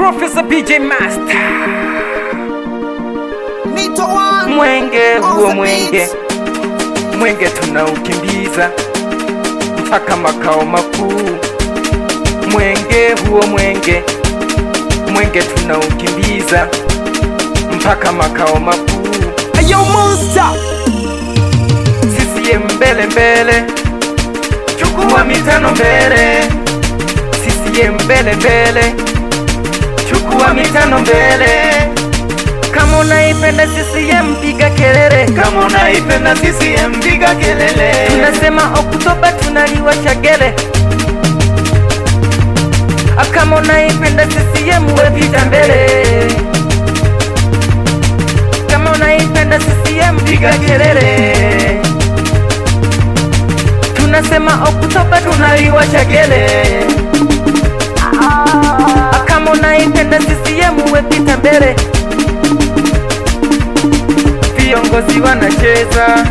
Professor PJ Master. Mwenge huo mwenge, mwenge tunaukimbiza mpaka makao makuu. Mwenge huo mwenge, mwenge tunaukimbiza mpaka makao makuu. Ayo Monster, CCM mbele mbele, chukua mitano mbele. CCM mbele mbele, chukua mitano mbele. Kama unaipenda CCM piga kelele, kama unaipenda CCM piga kelele. Tunasema Oktoba tunaliwasha gele. Kama unaipenda CCM we pita mbele. Kama unaipenda CCM piga kelele. Tunasema Oktoba tunaliwasha gele. Kama unaipenda CCM we pita mbele. Viongozi wanacheza